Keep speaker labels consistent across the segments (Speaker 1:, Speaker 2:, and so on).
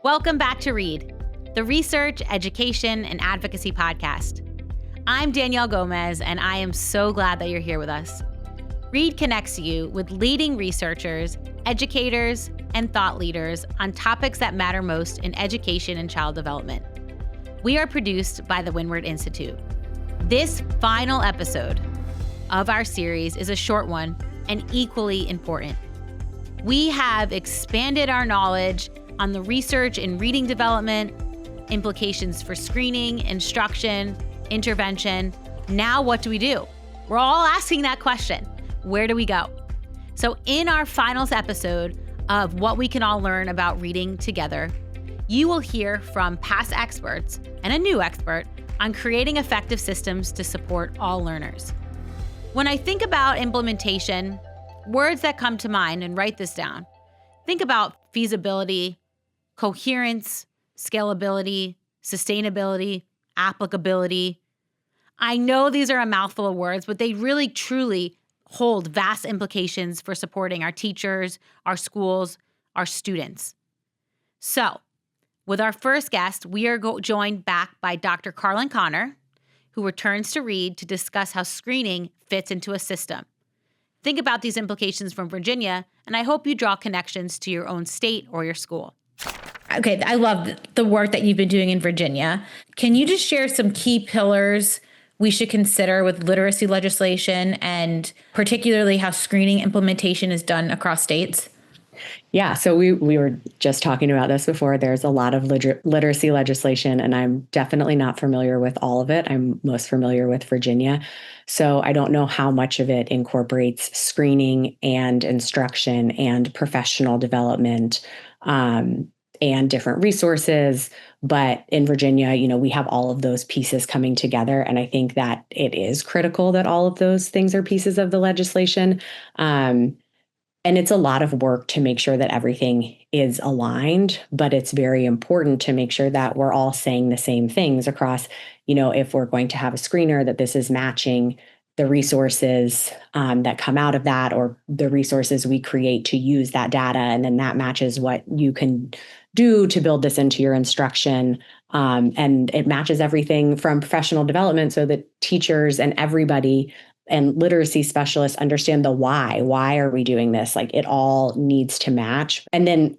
Speaker 1: Welcome back to Read, the research, education, and advocacy podcast. I'm Danielle Gomez, and I am so glad that you're here with us. Read connects you with leading researchers, educators, and thought leaders on topics that matter most in education and child development. We are produced by the Windward Institute. This final episode of our series is a short one and equally important. We have expanded our knowledge on the research in reading development, implications for screening, instruction, intervention. Now what do we do? We're all asking that question. Where do we go? So in our finals episode of what we can all learn about reading together, you will hear from past experts and a new expert on creating effective systems to support all learners. When I think about implementation, words that come to mind, and write this down, think about feasibility, coherence, scalability, sustainability, applicability. I know these are a mouthful of words, but they really truly hold vast implications for supporting our teachers, our schools, our students. So, with our first guest, we are joined back by Dr. Carlin Conner, who returns to Read to discuss how screening fits into a system. Think about these implications from Virginia, and I hope you draw connections to your own state or your school. Okay, I love the work that you've been doing in Virginia. Can you just share some key pillars we should consider with literacy legislation, and particularly how screening implementation is done across states?
Speaker 2: Yeah, so we were just talking about this before. There's a lot of literacy legislation, and I'm definitely not familiar with all of it. I'm most familiar with Virginia. So I don't know how much of it incorporates screening and instruction and professional development and different resources. But in Virginia, we have all of those pieces coming together. And I think that it is critical that all of those things are pieces of the legislation. And it's a lot of work to make sure that everything is aligned, but it's very important to make sure that we're all saying the same things across, if we're going to have a screener, that this is matching the resources that come out of that, or the resources we create to use that data. And then that matches what you can do to build this into your instruction. And it matches everything from professional development so that teachers and everybody and literacy specialists understand the why. Why are we doing this? Like, it all needs to match. And then,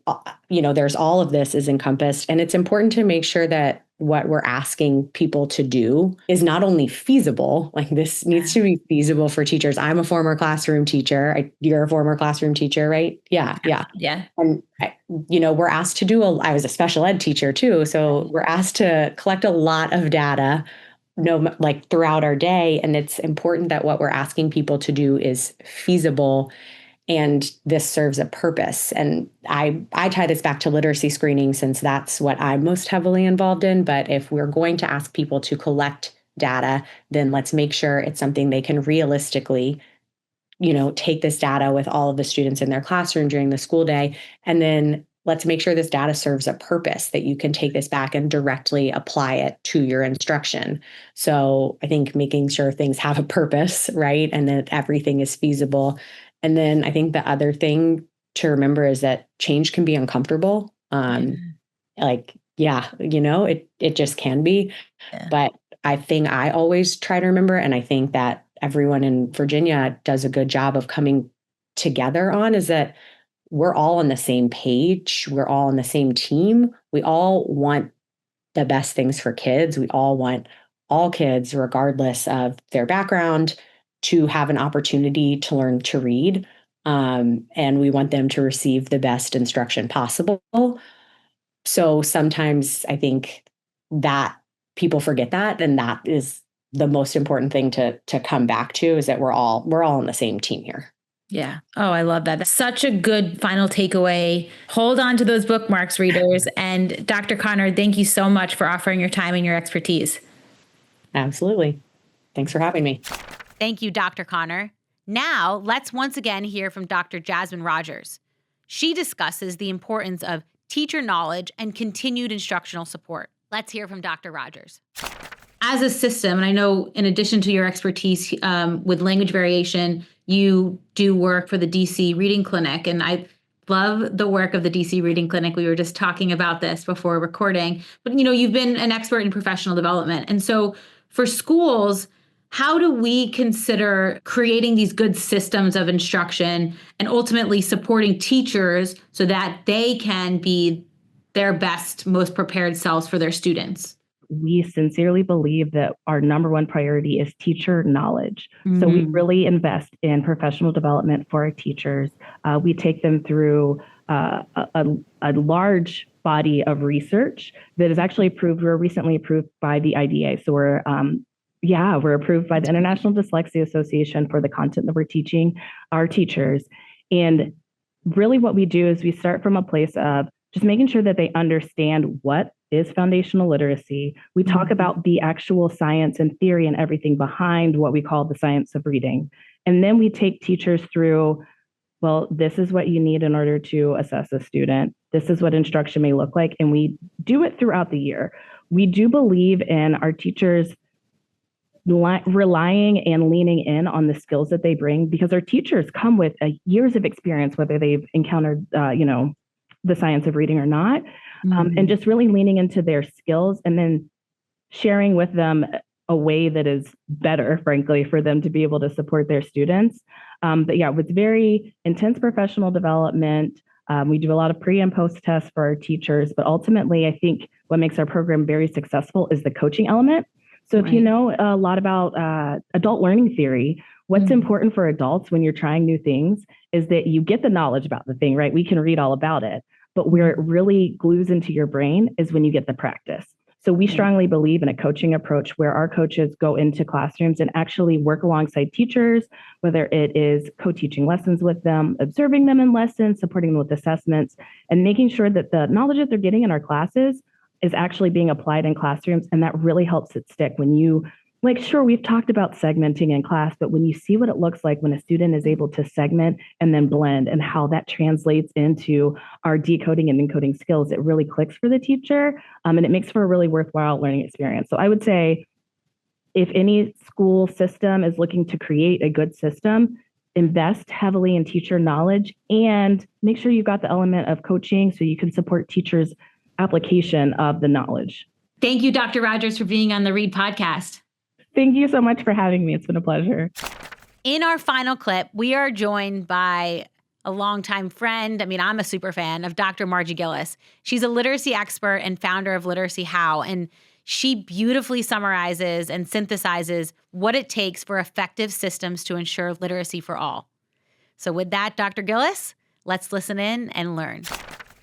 Speaker 2: there's all of this is encompassed. And it's important to make sure that what we're asking people to do is not only feasible, like this needs to be feasible for teachers. I'm a former classroom teacher. You're a former classroom teacher, right? Yeah. And, we're asked to do I was a special ed teacher too. So we're asked to collect a lot of data throughout our day. And it's important that what we're asking people to do is feasible, and this serves a purpose. And I tie this back to literacy screening, since that's what I'm most heavily involved in. But if we're going to ask people to collect data, then let's make sure it's something they can realistically, take this data with all of the students in their classroom during the school day. And then let's make sure this data serves a purpose, that you can take this back and directly apply it to your instruction. So I think making sure things have a purpose, right? And that everything is feasible. And then I think the other thing to remember is that change can be uncomfortable. It just can be. Yeah. But I always try to remember, and I think that everyone in Virginia does a good job of coming together on, is that we're all on the same page. We're all on the same team. We all want the best things for kids. We all want all kids, regardless of their background, to have an opportunity to learn to read. And we want them to receive the best instruction possible. So sometimes I think that people forget that, and that is the most important thing to come back to, is that we're all on the same team here.
Speaker 1: Yeah. Oh, I love that. That's such a good final takeaway. Hold on to those bookmarks, readers. And Dr. Conner, thank you so much for offering your time and your expertise.
Speaker 2: Absolutely. Thanks for having me.
Speaker 1: Thank you, Dr. Conner. Now, let's once again hear from Dr. Jasmine Rogers. She discusses the importance of teacher knowledge and continued instructional support. Let's hear from Dr. Rogers. As a system, and I know in addition to your expertise with language variation, you do work for the DC Reading Clinic. And I love the work of the DC Reading Clinic. We were just talking about this before recording, but you've been an expert in professional development. And so for schools, how do we consider creating these good systems of instruction and ultimately supporting teachers so that they can be their best, most prepared selves for their students?
Speaker 3: We sincerely believe that our number one priority is teacher knowledge. Mm-hmm. So we really invest in professional development for our teachers. We take them through a large body of research that is actually approved. We were recently approved by the IDA. So we're approved by the International Dyslexia Association for the content that we're teaching our teachers. And really what we do is we start from a place of just making sure that they understand what is foundational literacy. We talk about the actual science and theory and everything behind what we call the science of reading. And then we take teachers through, well, this is what you need in order to assess a student. This is what instruction may look like. And we do it throughout the year. We do believe in our teachers relying and leaning in on the skills that they bring, because our teachers come with years of experience, whether they've encountered, the science of reading or not, and just really leaning into their skills and then sharing with them a way that is better, frankly, for them to be able to support their students. With very intense professional development, we do a lot of pre and post tests for our teachers, but ultimately, I think what makes our program very successful is the coaching element. So if you know a lot about adult learning theory, what's important for adults when you're trying new things is that you get the knowledge about the thing, right? We can read all about it, but where it really glues into your brain is when you get the practice. So we strongly believe in a coaching approach where our coaches go into classrooms and actually work alongside teachers, whether it is co-teaching lessons with them, observing them in lessons, supporting them with assessments, and making sure that the knowledge that they're getting in our classes is actually being applied in classrooms. And that really helps it stick when you, sure, we've talked about segmenting in class, but when you see what it looks like when a student is able to segment and then blend and how that translates into our decoding and encoding skills, it really clicks for the teacher, and it makes for a really worthwhile learning experience. So I would say if any school system is looking to create a good system, invest heavily in teacher knowledge and make sure you've got the element of coaching so you can support teachers' application of the knowledge.
Speaker 1: Thank you, Dr. Rogers, for being on the Read podcast.
Speaker 3: Thank you so much for having me. It's been a pleasure.
Speaker 1: In our final clip, we are joined by a longtime friend. I'm a super fan of Dr. Margie Gillis. She's a literacy expert and founder of Literacy How, and she beautifully summarizes and synthesizes what it takes for effective systems to ensure literacy for all. So with that, Dr. Gillis, let's listen in and learn.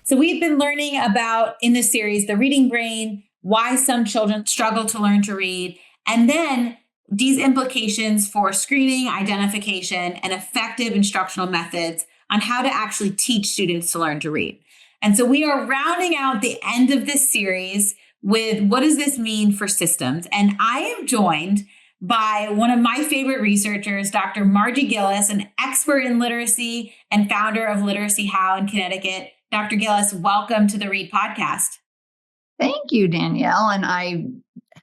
Speaker 1: So we've been learning about, in this series, the reading brain, why some children struggle to learn to read, and then these implications for screening, identification, and effective instructional methods on how to actually teach students to learn to read. And so we are rounding out the end of this series with what does this mean for systems? And I am joined by one of my favorite researchers, Dr. Margie Gillis, an expert in literacy and founder of Literacy How in Connecticut. Dr. Gillis, welcome to the Read podcast.
Speaker 4: Thank you, Danielle. And I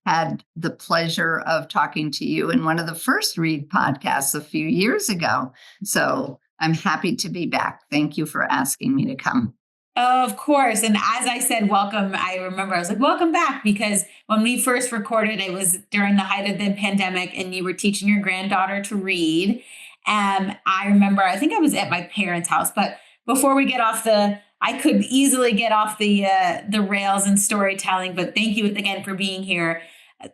Speaker 4: had the pleasure of talking to you in one of the first Read podcasts a few years ago. So I'm happy to be back. Thank you for asking me to come.
Speaker 1: Of course. And as I said, welcome, I remember I was like, welcome back, because when we first recorded, it was during the height of the pandemic and you were teaching your granddaughter to read. And I remember, I think I was at my parents' house, but before we get off I could easily get off the rails in storytelling, but thank you again for being here.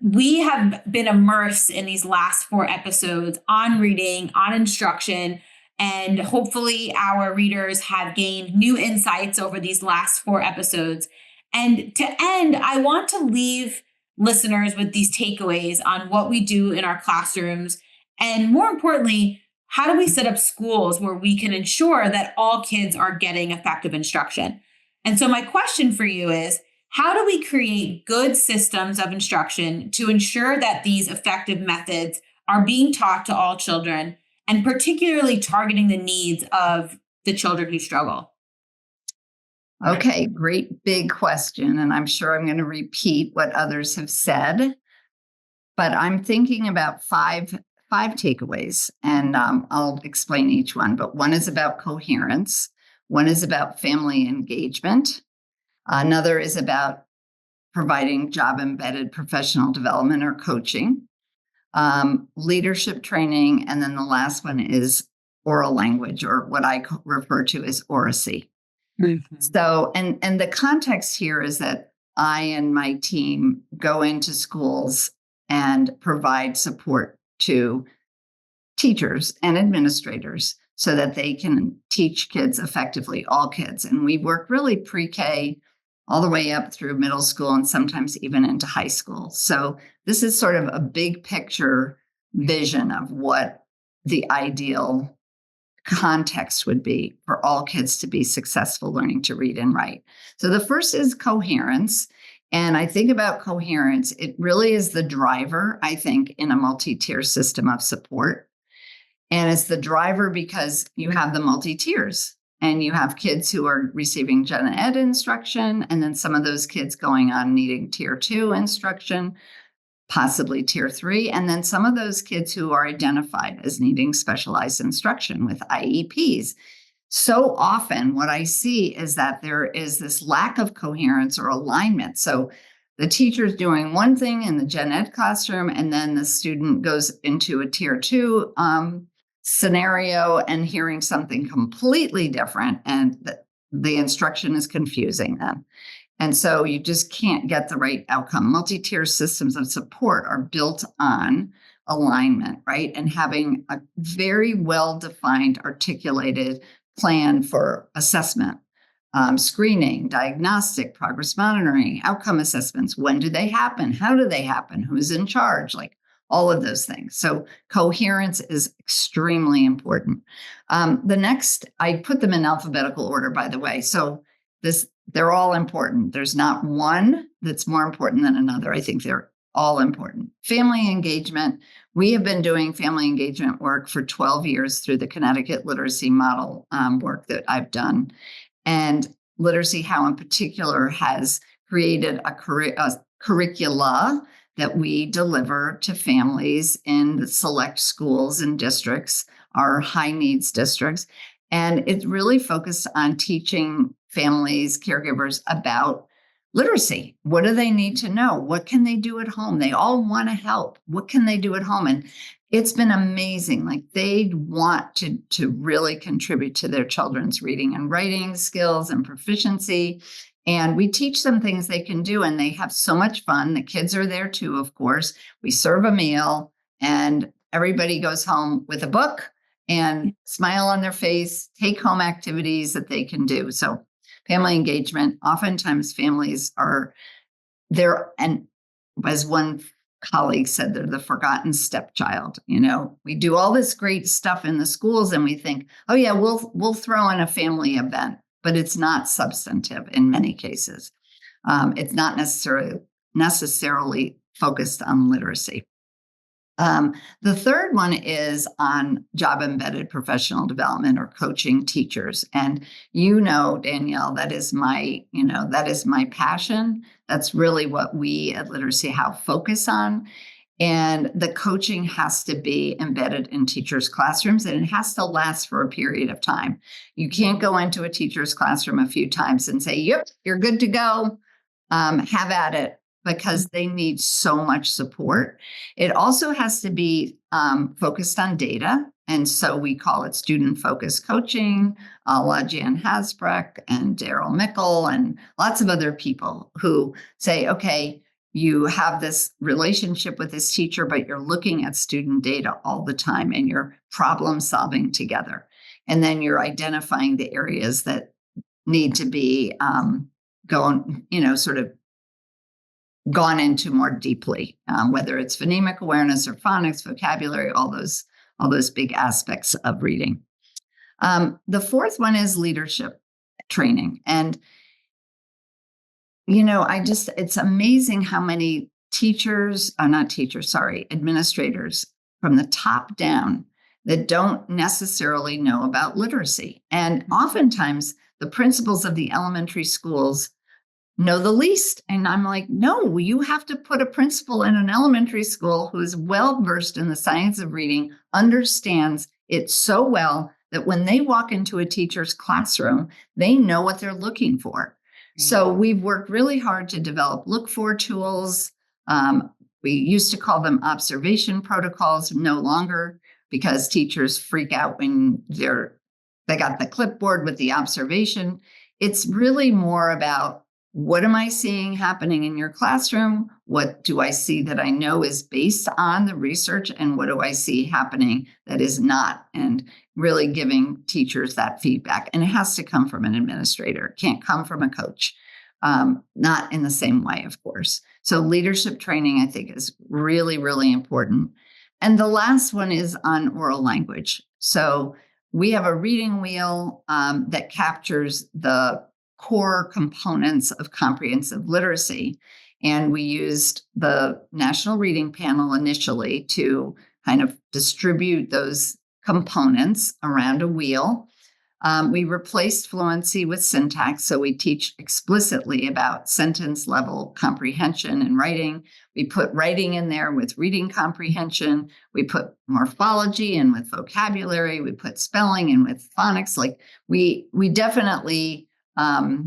Speaker 1: We have been immersed in these last 4 episodes on reading, on instruction, and hopefully our readers have gained new insights over these last 4 episodes. And to end, I want to leave listeners with these takeaways on what we do in our classrooms, and more importantly, how do we set up schools where we can ensure that all kids are getting effective instruction? And so my question for you is, how do we create good systems of instruction to ensure that these effective methods are being taught to all children, and particularly targeting the needs of the children who struggle?
Speaker 4: Okay, great big question. And I'm sure I'm going to repeat what others have said, but I'm thinking about five takeaways, and I'll explain each one. But one is about coherence. One is about family engagement. Another is about providing job-embedded professional development or coaching, leadership training, and then the last one is oral language, or what I refer to as oracy. Mm-hmm. So, and the context here is that I and my team go into schools and provide support to teachers and administrators so that they can teach kids effectively, all kids. And we work really pre-K all the way up through middle school and sometimes even into high school. So this is sort of a big picture vision of what the ideal context would be for all kids to be successful learning to read and write. So the first is coherence. And I think about coherence, it really is the driver, I think, in a multi-tier system of support. And it's the driver because you have the multi-tiers and you have kids who are receiving gen ed instruction, and then some of those kids going on needing tier 2 instruction, possibly tier 3, and then some of those kids who are identified as needing specialized instruction with IEPs. So often what I see is that there is this lack of coherence or alignment. So the teacher's doing one thing in the gen ed classroom, and then the student goes into a tier 2 scenario and hearing something completely different, and the instruction is confusing them. And so you just can't get the right outcome. Multi-tier systems of support are built on alignment, right? And having a very well-defined, articulated plan for assessment, screening, diagnostic, progress monitoring, outcome assessments. When do they happen? How do they happen? Who's in charge? Like all of those things. So coherence is extremely important. The next, I put them in alphabetical order, by the way. So they're all important. There's not one that's more important than another. I think they're all important. Family engagement. We have been doing family engagement work for 12 years through the Connecticut Literacy Model work that I've done. And Literacy How in particular has created a curricula that we deliver to families in the select schools and districts, our high needs districts. And it's really focused on teaching families, caregivers about literacy. What do they need to know? What can they do at home? They all want to help. What can they do at home? And it's been amazing. Like they want to really contribute to their children's reading and writing skills and proficiency. And we teach them things they can do, and they have so much fun. The kids are there too, of course. We serve a meal and everybody goes home with a book and smile on their face, take home activities that they can do. So family engagement, oftentimes families are there. And as one colleague said, they're the forgotten stepchild. You know, we do all this great stuff in the schools and we think, oh yeah, we'll throw in a family event, but it's not substantive in many cases. It's not necessarily focused on literacy. The third one is on job-embedded professional development or coaching teachers. And Danielle, that is my passion. That's really what we at Literacy How focus on. And the coaching has to be embedded in teachers' classrooms, and it has to last for a period of time. You can't go into a teacher's classroom a few times and say, yep, you're good to go. Have at it. Because they need so much support. It also has to be focused on data. And so we call it student-focused coaching, a la Jan Hasbrecht and Daryl Mickle and lots of other people who say, okay, you have this relationship with this teacher, but you're looking at student data all the time and you're problem solving together. And then you're identifying the areas that need to be gone into more deeply, whether it's phonemic awareness or phonics, vocabulary, all those big aspects of reading. The fourth one is leadership training. And, it's amazing how many administrators from the top down that don't necessarily know about literacy. And oftentimes the principals of the elementary schools know the least. And I'm like, no, you have to put a principal in an elementary school who is well-versed in the science of reading, understands it so well that when they walk into a teacher's classroom, they know what they're looking for. So we've worked really hard to develop look for tools. We used to call them observation protocols, no longer, because teachers freak out when they got the clipboard with the observation. It's really more about, what am I seeing happening in your classroom? What do I see that I know is based on the research? And what do I see happening that is not? And really giving teachers that feedback. And it has to come from an administrator. It can't come from a coach. Not in the same way, of course. So leadership training, I think, is really, really important. And the last one is on oral language. So we have a reading wheel that captures the core components of comprehensive literacy. And we used the National Reading Panel initially to kind of distribute those components around a wheel. We replaced fluency with syntax. So we teach explicitly about sentence level comprehension and writing. We put writing in there with reading comprehension. We put morphology in with vocabulary. We put spelling in with phonics. Like we definitely, I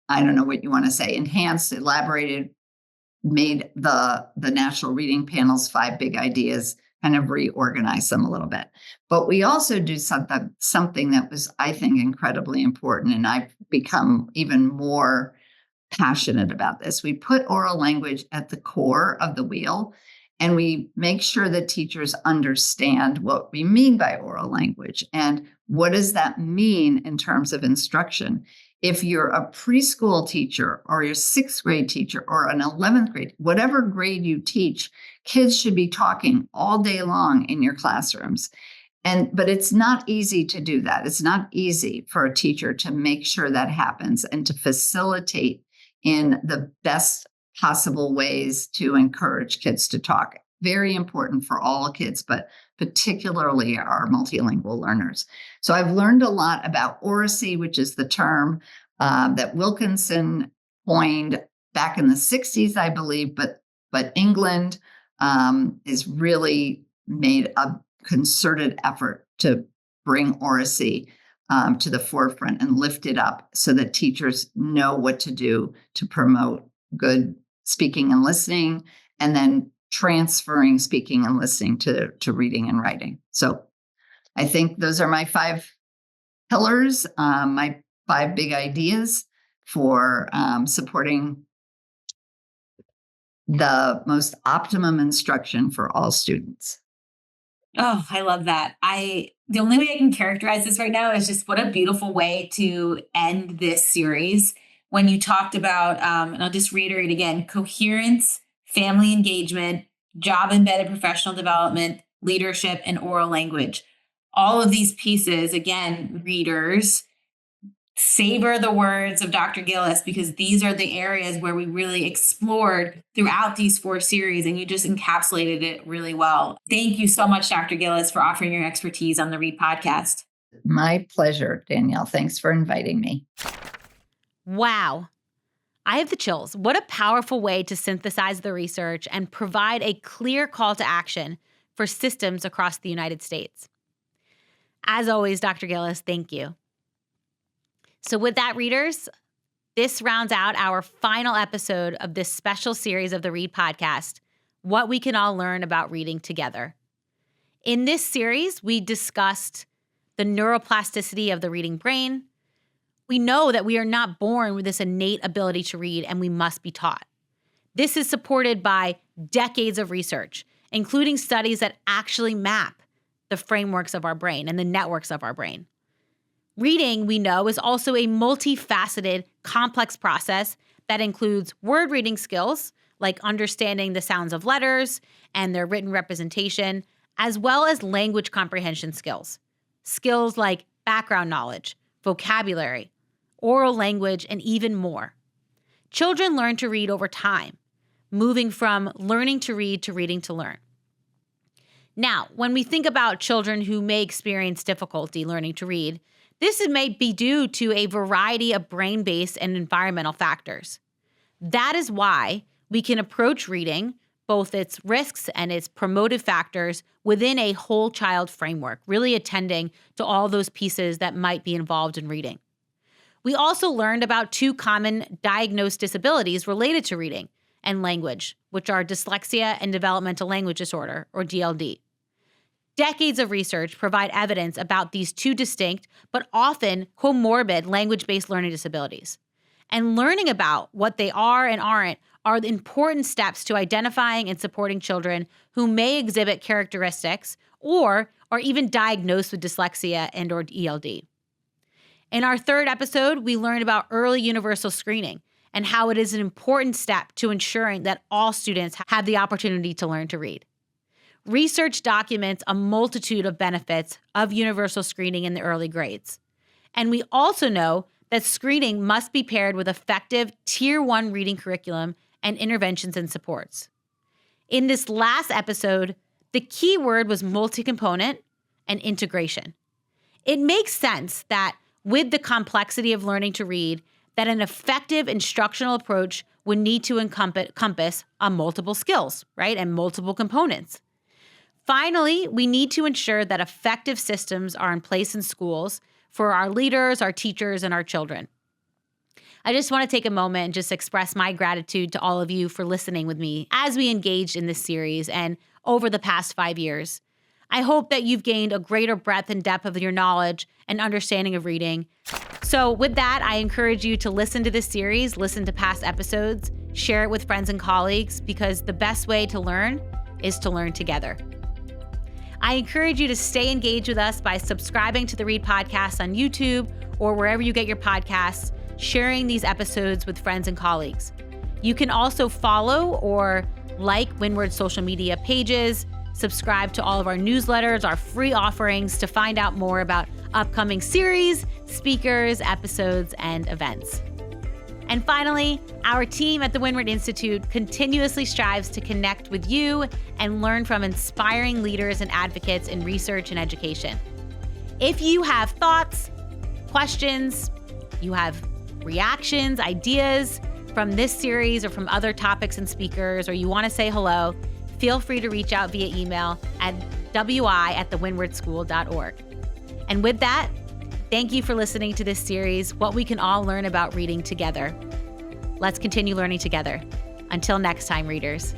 Speaker 4: don't know what you want to say, enhanced, elaborated, made the National Reading Panel's 5 big ideas, kind of reorganize them a little bit. But we also do something that was, I think, incredibly important. And I've become even more passionate about this. We put oral language at the core of the wheel, and we make sure that teachers understand what we mean by oral language and what does that mean in terms of instruction. If you're a preschool teacher or you're a 6th grade teacher or an 11th grade, whatever grade you teach, kids should be talking all day long in your classrooms. But it's not easy to do that. It's not easy for a teacher to make sure that happens and to facilitate in the best possible ways to encourage kids to talk. Very important for all kids, but particularly our multilingual learners. So I've learned a lot about oracy, which is the term that Wilkinson coined back in the 60s, I believe, but England has really made a concerted effort to bring oracy to the forefront and lift it up so that teachers know what to do to promote good speaking and listening, and then transferring speaking and listening to reading and writing. So I think those are my 5 pillars, my 5 big ideas for supporting the most optimum instruction for all students.
Speaker 1: Oh, I love that. The only way I can characterize this right now is just what a beautiful way to end this series. When you talked about, and I'll just reiterate again, coherence, family engagement, job-embedded professional development, leadership, and oral language. All of these pieces, again, readers, savor the words of Dr. Gillis, because these are the areas where we really explored throughout these 4 series, and you just encapsulated it really well. Thank you so much, Dr. Gillis, for offering your expertise on the Read podcast.
Speaker 4: My pleasure, Danielle. Thanks for inviting me.
Speaker 1: Wow. I have the chills. What a powerful way to synthesize the research and provide a clear call to action for systems across the United States. As always, Dr. Gillis, thank you. So with that, readers, this rounds out our final episode of this special series of the Read podcast, What We Can All Learn About Reading Together. In this series, we discussed the neuroplasticity of the reading brain. We know that we are not born with this innate ability to read, and we must be taught. This is supported by decades of research, including studies that actually map the frameworks of our brain and the networks of our brain. Reading, we know, is also a multifaceted, complex process that includes word reading skills, like understanding the sounds of letters and their written representation, as well as language comprehension skills. Skills like background knowledge, vocabulary, oral language, and even more. Children learn to read over time, moving from learning to read to reading to learn. Now, when we think about children who may experience difficulty learning to read, this may be due to a variety of brain-based and environmental factors. That is why we can approach reading both its risks and its promotive factors within a whole child framework, really attending to all those pieces that might be involved in reading. We also learned about 2 common diagnosed disabilities related to reading and language, which are dyslexia and developmental language disorder, or DLD. Decades of research provide evidence about these 2 distinct but often comorbid language-based learning disabilities. And learning about what they are and aren't are the important steps to identifying and supporting children who may exhibit characteristics or are even diagnosed with dyslexia and or ELD. In our 3rd episode, we learned about early universal screening and how it is an important step to ensuring that all students have the opportunity to learn to read. Research documents a multitude of benefits of universal screening in the early grades. And we also know that screening must be paired with effective Tier 1 reading curriculum and interventions and supports. In this last episode, the key word was multi-component and integration. It makes sense that with the complexity of learning to read, that an effective instructional approach would need to encompass multiple skills, right, and multiple components. Finally, we need to ensure that effective systems are in place in schools for our leaders, our teachers, and our children. I just want to take a moment and just express my gratitude to all of you for listening with me as we engaged in this series and over the past 5 years. I hope that you've gained a greater breadth and depth of your knowledge and understanding of reading. So with that, I encourage you to listen to this series, listen to past episodes, share it with friends and colleagues, because the best way to learn is to learn together. I encourage you to stay engaged with us by subscribing to the Read Podcast on YouTube or wherever you get your podcasts, sharing these episodes with friends and colleagues. You can also follow or like Windward social media pages, subscribe to all of our newsletters, our free offerings to find out more about upcoming series, speakers, episodes, and events. And finally, our team at the Windward Institute continuously strives to connect with you and learn from inspiring leaders and advocates in research and education. If you have thoughts, questions, you have reactions, ideas from this series or from other topics and speakers, or you want to say hello, feel free to reach out via email at wi@thewindwardschool.org. And with that, thank you for listening to this series, What We Can All Learn About Reading Together. Let's continue learning together. Until next time, readers.